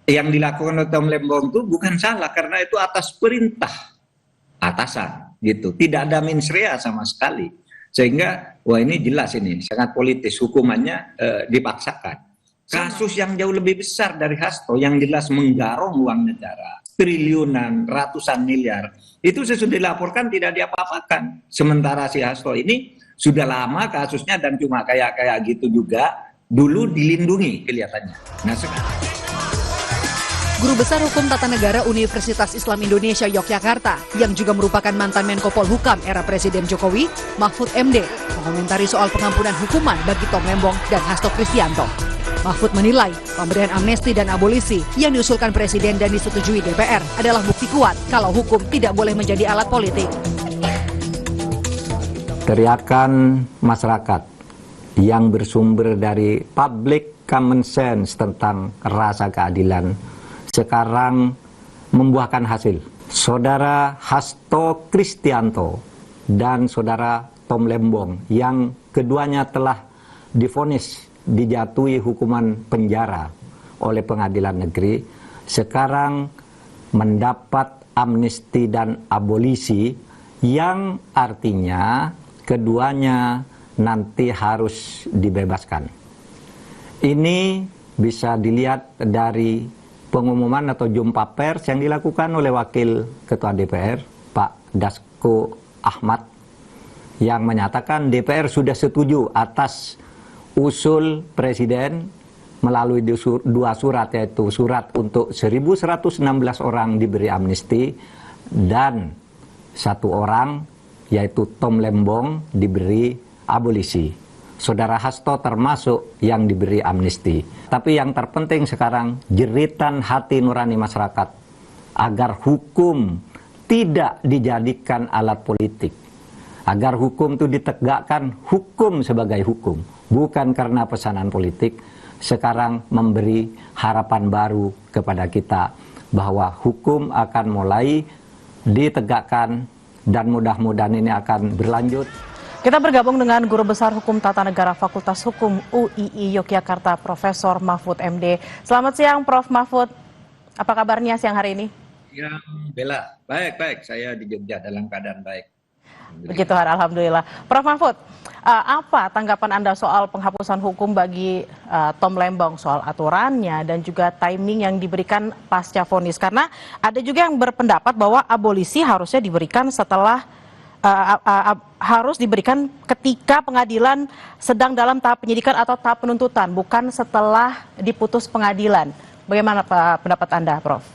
yang dilakukan oleh Tom Lembong itu bukan salah karena itu atas perintah atasan gitu, tidak ada mens rea sama sekali, sehingga wah ini jelas ini sangat politis, hukumannya dipaksakan. Kasus yang jauh lebih besar dari Hasto yang jelas menggarong uang negara triliunan, ratusan miliar, itu sesudah dilaporkan tidak diapa-apakan, sementara si Hasto ini sudah lama kasusnya dan cuma kayak gitu juga dulu dilindungi kelihatannya. Nah sekarang Guru Besar Hukum Tata Negara Universitas Islam Indonesia Yogyakarta, yang juga merupakan mantan Menko Polhukam era Presiden Jokowi, Mahfud MD, mengomentari soal pengampunan hukuman bagi Tom Lembong dan Hasto Kristianto. Mahfud menilai pemberian amnesti dan abolisi yang diusulkan Presiden dan disetujui DPR adalah bukti kuat kalau hukum tidak boleh menjadi alat politik. Teriakan masyarakat yang bersumber dari public common sense tentang rasa keadilan sekarang membuahkan hasil. Saudara Hasto Kristianto dan saudara Tom Lembong yang keduanya telah divonis dijatuhi hukuman penjara oleh pengadilan negeri, sekarang mendapat amnesti dan abolisi yang artinya keduanya nanti harus dibebaskan. Ini bisa dilihat dari pengumuman atau jumpa pers yang dilakukan oleh Wakil Ketua DPR, Pak Dasko Ahmad, yang menyatakan DPR sudah setuju atas usul Presiden melalui dua surat, yaitu surat untuk 1.116 orang diberi amnesti dan satu orang, yaitu Tom Lembong, diberi abolisi. Saudara Hasto termasuk yang diberi amnesti. Tapi yang terpenting sekarang jeritan hati nurani masyarakat agar hukum tidak dijadikan alat politik. Agar hukum itu ditegakkan hukum sebagai hukum, bukan karena pesanan politik. Sekarang memberi harapan baru kepada kita bahwa hukum akan mulai ditegakkan dan mudah-mudahan ini akan berlanjut. Kita bergabung dengan Guru Besar Hukum Tata Negara Fakultas Hukum UII Yogyakarta, Profesor Mahfud MD. Selamat siang, Prof. Mahfud. Apa kabarnya siang hari ini? Ya, Bella, baik. Saya di Jogja dalam keadaan baik. Begitu, alhamdulillah. Prof. Mahfud, apa tanggapan Anda soal penghapusan hukum bagi Tom Lembong, soal aturannya dan juga timing yang diberikan pasca vonis? Karena ada juga yang berpendapat bahwa abolisi harusnya diberikan setelah harus diberikan ketika pengadilan sedang dalam tahap penyidikan atau tahap penuntutan, bukan setelah diputus pengadilan. Bagaimana pendapat Anda, Prof?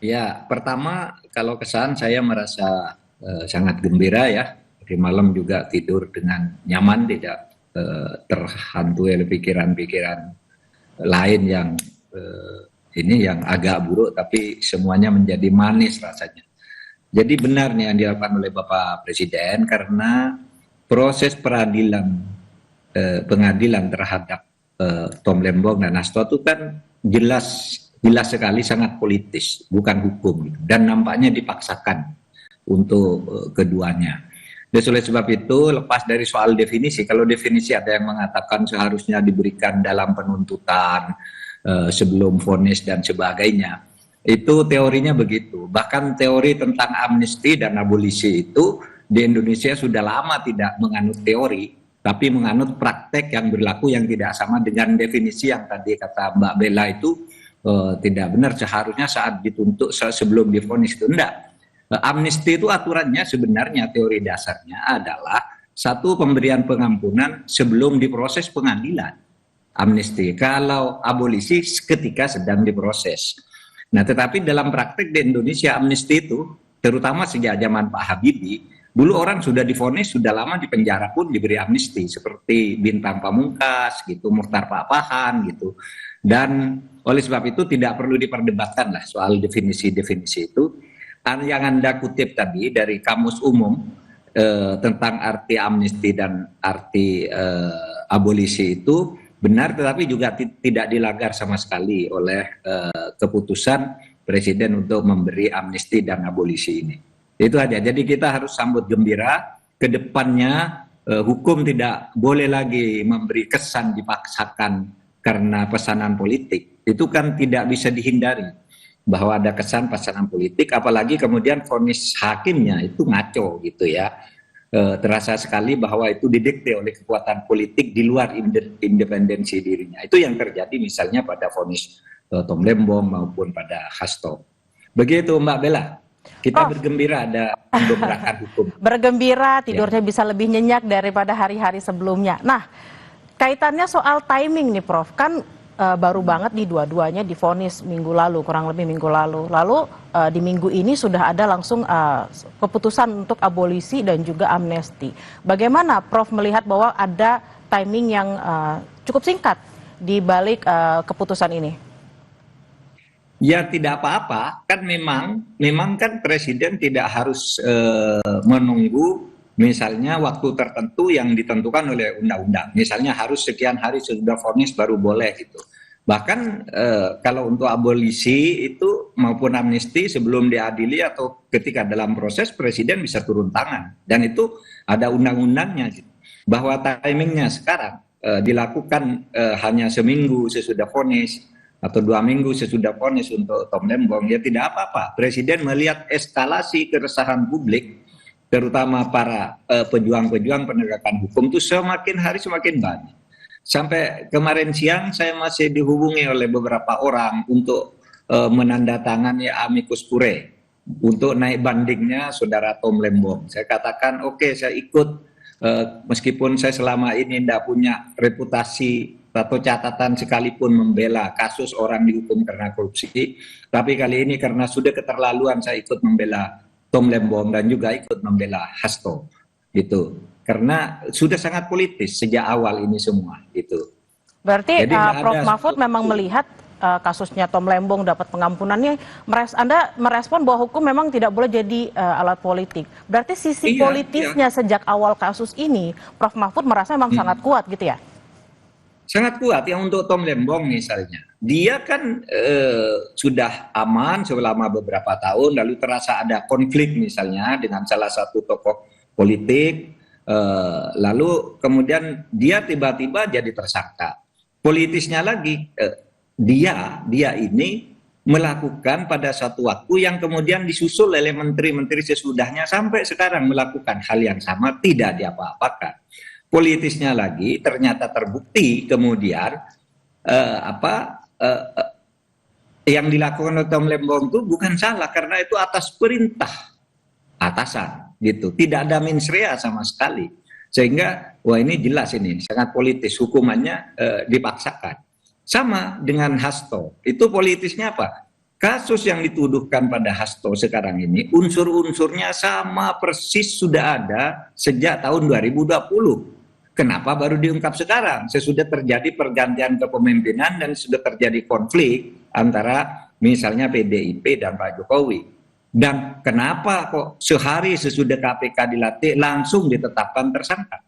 Ya, pertama kalau kesan saya merasa sangat gembira ya. Di malam juga tidur dengan nyaman, tidak terhantui oleh pikiran-pikiran lain yang ini yang agak buruk, tapi semuanya menjadi manis rasanya. Jadi benar nih yang dilakukan oleh Bapak Presiden, karena proses peradilan pengadilan terhadap Tom Lembong dan Hasto itu kan jelas sekali sangat politis, bukan hukum, dan nampaknya dipaksakan untuk keduanya. Dan oleh sebab itu, lepas dari soal definisi, kalau definisi ada yang mengatakan seharusnya diberikan dalam penuntutan sebelum vonis dan sebagainya. Itu teorinya begitu. Bahkan teori tentang amnesti dan abolisi itu di Indonesia sudah lama tidak menganut teori, tapi menganut praktek yang berlaku yang tidak sama dengan definisi yang tadi kata Mbak Bella itu tidak benar. Seharusnya saat dituntut sebelum divonis itu enggak. Amnesti itu aturannya sebenarnya teori dasarnya adalah satu pemberian pengampunan sebelum diproses pengadilan. Amnesti. Kalau abolisi ketika sedang diproses. Nah, tetapi dalam praktek di Indonesia amnesti itu, terutama sejak zaman Pak Habibie, dulu orang sudah divonis, sudah lama di penjara pun diberi amnesti, seperti Bintang Pamungkas, gitu, Muchtar Pak Pahan, gitu. Dan oleh sebab itu tidak perlu diperdebatkan lah soal definisi-definisi itu. Yang Anda kutip tadi dari Kamus Umum tentang arti amnesti dan arti abolisi itu benar, tetapi juga tidak dilanggar sama sekali oleh keputusan Presiden untuk memberi amnesti dan abolisi ini. Itu aja. Jadi kita harus sambut gembira. Kedepannya hukum tidak boleh lagi memberi kesan dipaksakan karena pesanan politik, itu kan tidak bisa dihindari bahwa ada kesan pesanan politik, apalagi kemudian vonis hakimnya itu ngaco gitu ya. Terasa sekali bahwa itu didikte oleh kekuatan politik di luar independensi dirinya. Itu yang terjadi misalnya pada vonis Tom Lembong maupun pada Hasto. Begitu Mbak Bella, kita bergembira ada gebrakan hukum. Bergembira, tidurnya bisa lebih nyenyak daripada hari-hari sebelumnya. Nah, kaitannya soal timing nih Prof, kan baru banget nih dua-duanya divonis minggu lalu, kurang lebih minggu lalu. Lalu di minggu ini sudah ada langsung keputusan untuk abolisi dan juga amnesti. Bagaimana Prof melihat bahwa ada timing yang cukup singkat di balik keputusan ini? Ya tidak apa-apa, kan memang kan Presiden tidak harus menunggu misalnya waktu tertentu yang ditentukan oleh undang-undang. Misalnya harus sekian hari sudah vonis baru boleh gitu. Bahkan kalau untuk abolisi itu maupun amnesti sebelum diadili atau ketika dalam proses Presiden bisa turun tangan. Dan itu ada undang-undangnya gitu. Bahwa timingnya sekarang dilakukan hanya seminggu sesudah vonis atau 2 minggu sesudah vonis untuk Tom Lembong, ya tidak apa-apa. Presiden melihat eskalasi keresahan publik terutama para pejuang-pejuang penegakan hukum itu semakin hari semakin banyak. Sampai kemarin siang saya masih dihubungi oleh beberapa orang untuk menandatangani amicus curiae untuk naik bandingnya saudara Tom Lembong. Saya katakan oke, saya ikut meskipun saya selama ini tidak punya reputasi atau catatan sekalipun membela kasus orang dihukum karena korupsi, tapi kali ini karena sudah keterlaluan saya ikut membela Tom Lembong dan juga ikut membela Hasto gitu, karena sudah sangat politis sejak awal ini semua gitu. Berarti Prof Mahfud memang melihat kasusnya Tom Lembong dapat pengampunannya, Anda merespon bahwa hukum memang tidak boleh jadi alat politik. Berarti sisi politisnya sejak awal kasus ini Prof Mahfud merasa memang sangat kuat gitu ya? Sangat kuat. Yang untuk Tom Lembong misalnya, dia kan sudah aman selama beberapa tahun, lalu terasa ada konflik misalnya dengan salah satu tokoh politik, lalu kemudian dia tiba-tiba jadi tersangka. Politisnya lagi, dia ini melakukan pada satu waktu yang kemudian disusul oleh menteri-menteri sesudahnya sampai sekarang melakukan hal yang sama, tidak diapa-apakan. Politisnya lagi ternyata terbukti kemudian yang dilakukan oleh Tom Lembong itu bukan salah karena itu atas perintah atasan gitu, tidak ada mens rea sama sekali, sehingga wah ini jelas ini sangat politis, hukumannya dipaksakan. Sama dengan Hasto, itu politisnya apa? Kasus yang dituduhkan pada Hasto sekarang ini unsur-unsurnya sama persis sudah ada sejak tahun 2020. Kenapa baru diungkap sekarang? Sesudah terjadi pergantian kepemimpinan dan sudah terjadi konflik antara misalnya PDIP dan Pak Jokowi. Dan kenapa kok sehari sesudah KPK dilantik langsung ditetapkan tersangka?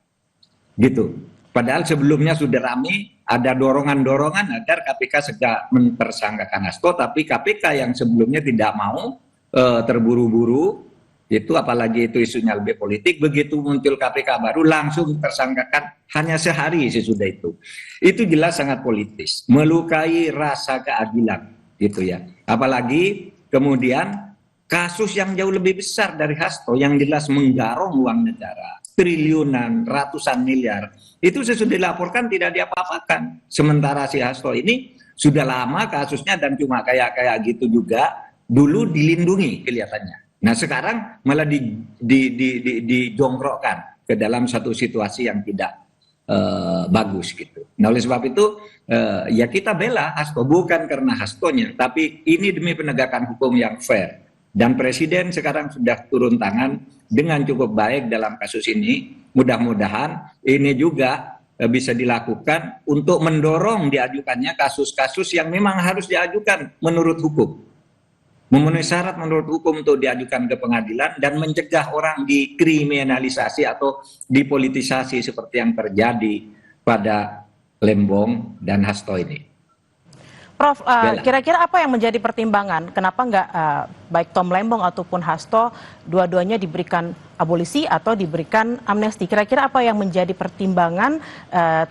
Gitu. Padahal sebelumnya sudah ramai, ada dorongan-dorongan agar KPK segera mentersangkakan Hasto, tapi KPK yang sebelumnya tidak mau terburu-buru, itu apalagi itu isunya lebih politik, begitu muncul KPK baru langsung tersangkakan hanya sehari sesudah itu. Itu jelas sangat politis, melukai rasa keadilan gitu ya. Apalagi kemudian kasus yang jauh lebih besar dari Hasto yang jelas menggarong uang negara, triliunan, ratusan miliar, itu sesudah dilaporkan tidak diapa-apakan. Sementara si Hasto ini sudah lama kasusnya dan cuma kayak gitu juga dulu dilindungi kelihatannya. Nah sekarang malah dijongkrokkan ke dalam satu situasi yang tidak bagus gitu. Nah oleh sebab itu ya kita bela Hasto, bukan karena Hastonya, tapi ini demi penegakan hukum yang fair. Dan Presiden sekarang sudah turun tangan dengan cukup baik dalam kasus ini. Mudah-mudahan ini juga bisa dilakukan untuk mendorong diajukannya kasus-kasus yang memang harus diajukan menurut hukum. Memenuhi syarat menurut hukum untuk diajukan ke pengadilan dan mencegah orang dikriminalisasi atau dipolitisasi seperti yang terjadi pada Lembong dan Hasto ini. Prof, Bella. kira-kira apa yang menjadi pertimbangan? Kenapa nggak baik Tom Lembong ataupun Hasto dua-duanya diberikan abolisi atau diberikan amnesti? Kira-kira apa yang menjadi pertimbangan,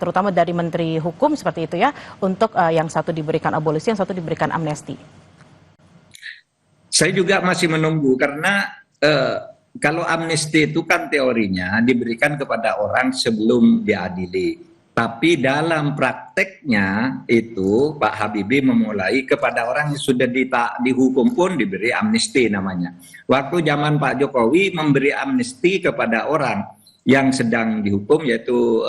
terutama dari Menteri Hukum seperti itu ya, untuk yang satu diberikan abolisi, yang satu diberikan amnesti? Saya juga masih menunggu karena kalau amnesti itu kan teorinya diberikan kepada orang sebelum diadili. Tapi dalam prakteknya itu Pak Habibie memulai kepada orang yang sudah dihukum pun diberi amnesti namanya. Waktu zaman Pak Jokowi memberi amnesti kepada orang yang sedang dihukum yaitu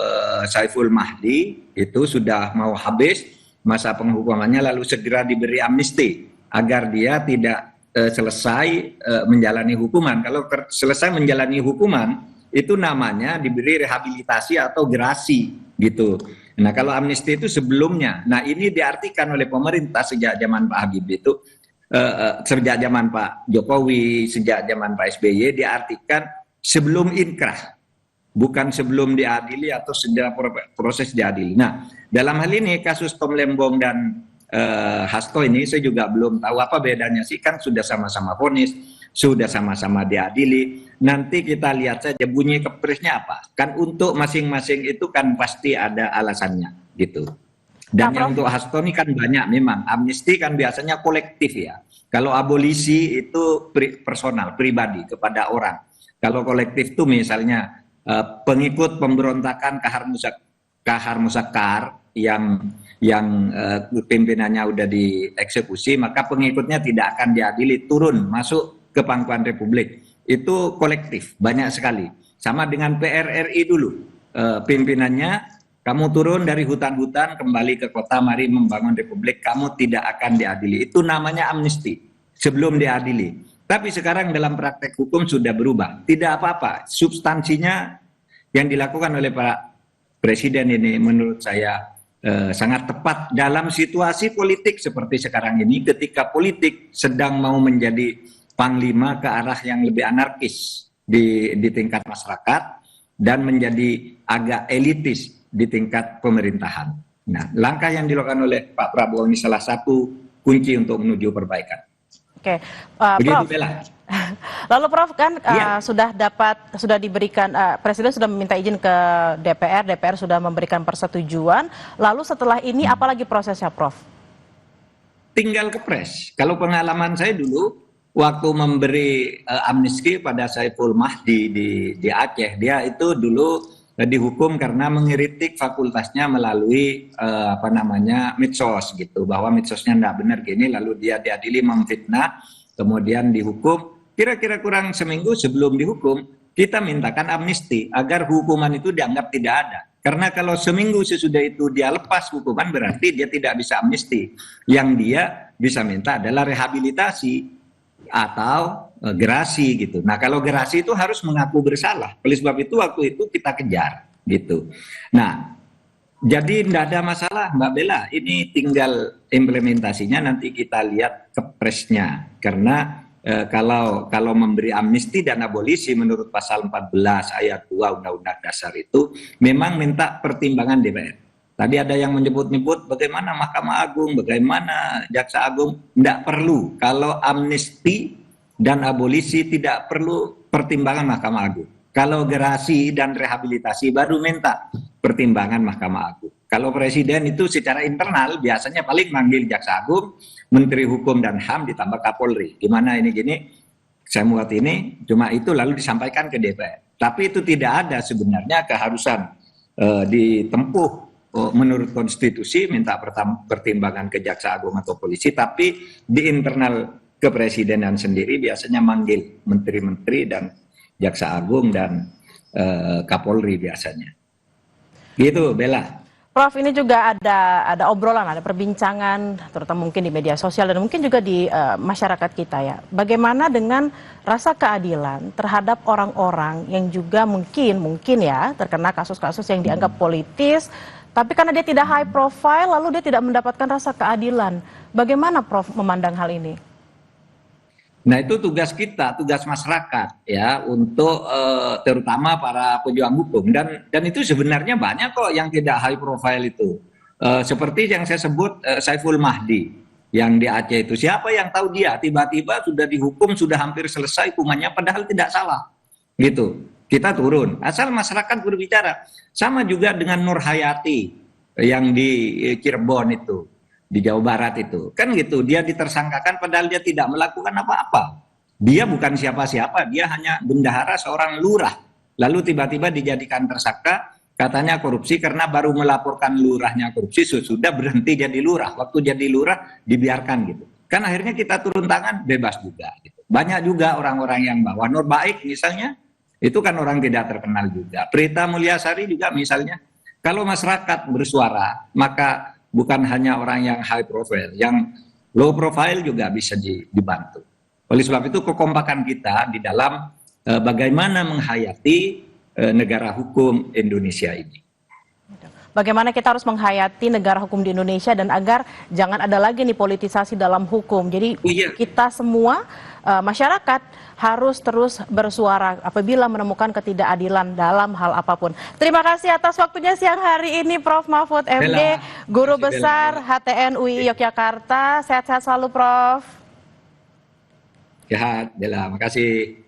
Saiful Mahdi, itu sudah mau habis masa penghukumannya lalu segera diberi amnesti agar dia tidak selesai menjalani hukuman. Kalau selesai menjalani hukuman itu namanya diberi rehabilitasi atau gerasi gitu. Nah kalau amnesti itu sebelumnya. Nah ini diartikan oleh pemerintah sejak zaman Pak Habibie itu, sejak zaman Pak Jokowi, sejak zaman Pak SBY diartikan sebelum inkrah, bukan sebelum diadili atau sedang proses diadili. Nah dalam hal ini kasus Tom Lembong dan Hasto ini saya juga belum tahu apa bedanya sih, kan sudah sama-sama vonis, sudah sama-sama diadili. Nanti kita lihat saja bunyi kepresnya apa. Kan untuk masing-masing itu kan pasti ada alasannya gitu. Dan yang untuk Hasto ini kan banyak memang. Amnesti kan biasanya kolektif ya. Kalau abolisi itu personal, pribadi kepada orang. Kalau kolektif itu misalnya pengikut pemberontakan Kahar Musakar yang pimpinannya udah dieksekusi, maka pengikutnya tidak akan diadili, turun masuk ke pangkuan Republik. Itu kolektif, banyak sekali. Sama dengan PRRI dulu, pimpinannya kamu turun dari hutan-hutan kembali ke kota, mari membangun Republik, kamu tidak akan diadili. Itu namanya amnesti sebelum diadili. Tapi sekarang dalam praktek hukum sudah berubah, tidak apa-apa. Substansinya yang dilakukan oleh Pak Presiden ini menurut saya sangat tepat dalam situasi politik seperti sekarang ini, ketika politik sedang mau menjadi panglima ke arah yang lebih anarkis di tingkat masyarakat dan menjadi agak elitis di tingkat pemerintahan. Nah, langkah yang dilakukan oleh Pak Prabowo ini salah satu kunci untuk menuju perbaikan. Oke, Begitu, Prof. Bella. Lalu Prof kan sudah diberikan, Presiden sudah meminta izin ke DPR, DPR sudah memberikan persetujuan. Lalu setelah ini apalagi prosesnya, Prof? Tinggal kepres. Kalau pengalaman saya dulu waktu memberi amnesti pada Saiful Mahdi di Aceh, dia itu dulu dihukum karena mengkritik fakultasnya melalui medsos gitu, bahwa medsosnya tidak benar gini, lalu dia diadili memfitnah, kemudian dihukum. Kira-kira kurang seminggu sebelum dihukum, kita mintakan amnesti agar hukuman itu dianggap tidak ada. Karena kalau seminggu sesudah itu dia lepas hukuman, berarti dia tidak bisa amnesti. Yang dia bisa minta adalah rehabilitasi atau gerasi gitu. Nah kalau gerasi itu harus mengaku bersalah. Oleh sebab itu waktu itu kita kejar gitu. Nah jadi tidak ada masalah Mbak Bella. Ini tinggal implementasinya nanti kita lihat kepresnya. Karena kalau memberi amnesti dan abolisi menurut pasal 14 ayat 2 Undang-Undang Dasar itu memang minta pertimbangan DPR. Tadi ada yang menyebut-nyebut bagaimana Mahkamah Agung, bagaimana Jaksa Agung. Tidak perlu. Kalau amnesti dan abolisi tidak perlu pertimbangan Mahkamah Agung. Kalau gerasi dan rehabilitasi baru minta pertimbangan Mahkamah Agung. Kalau Presiden itu secara internal biasanya paling manggil Jaksa Agung, Menteri Hukum dan HAM ditambah Kapolri. Gimana ini gini, saya buat ini, cuma itu lalu disampaikan ke DPR. Tapi itu tidak ada sebenarnya keharusan ditempuh menurut konstitusi minta pertimbangan ke Jaksa Agung atau polisi, tapi di internal kepresidenan sendiri biasanya manggil menteri-menteri dan Jaksa Agung dan Kapolri biasanya. Gitu, Bella. Prof, ini juga ada obrolan, ada perbincangan, terutama mungkin di media sosial dan mungkin juga di masyarakat kita ya. Bagaimana dengan rasa keadilan terhadap orang-orang yang juga mungkin ya terkena kasus-kasus yang dianggap politis, tapi karena dia tidak high profile, lalu dia tidak mendapatkan rasa keadilan. Bagaimana Prof memandang hal ini? Nah itu tugas kita, tugas masyarakat ya untuk terutama para pejuang hukum dan itu sebenarnya banyak kok yang tidak high profile itu. seperti yang saya sebut Saiful Mahdi yang di Aceh itu. Siapa yang tahu dia tiba-tiba sudah dihukum, sudah hampir selesai hukumannya padahal tidak salah. Gitu. Kita turun, asal masyarakat berbicara. Sama juga dengan Nur Hayati yang di Cirebon itu, di Jawa Barat itu. Kan gitu, dia ditersangkakan padahal dia tidak melakukan apa-apa. Dia bukan siapa-siapa, dia hanya bendahara seorang lurah. Lalu tiba-tiba dijadikan tersangka, katanya korupsi karena baru melaporkan lurahnya korupsi, sudah berhenti jadi lurah. Waktu jadi lurah dibiarkan gitu. Kan akhirnya kita turun tangan, bebas juga. Gitu. Banyak juga orang-orang yang bawa. Nur Baik misalnya, itu kan orang tidak terkenal juga. Prita Mulyasari juga misalnya. Kalau masyarakat bersuara, maka bukan hanya orang yang high profile, yang low profile juga bisa dibantu. Oleh sebab itu kekompakan kita di dalam bagaimana menghayati negara hukum Indonesia ini. Bagaimana kita harus menghayati negara hukum di Indonesia dan agar jangan ada lagi nih politisasi dalam hukum. Jadi kita semua masyarakat harus terus bersuara apabila menemukan ketidakadilan dalam hal apapun. Terima kasih atas waktunya siang hari ini Prof. Mahfud MD, Guru Besar HTN UI Yogyakarta. Sehat-sehat selalu Prof. Sehat, Bella. Makasih.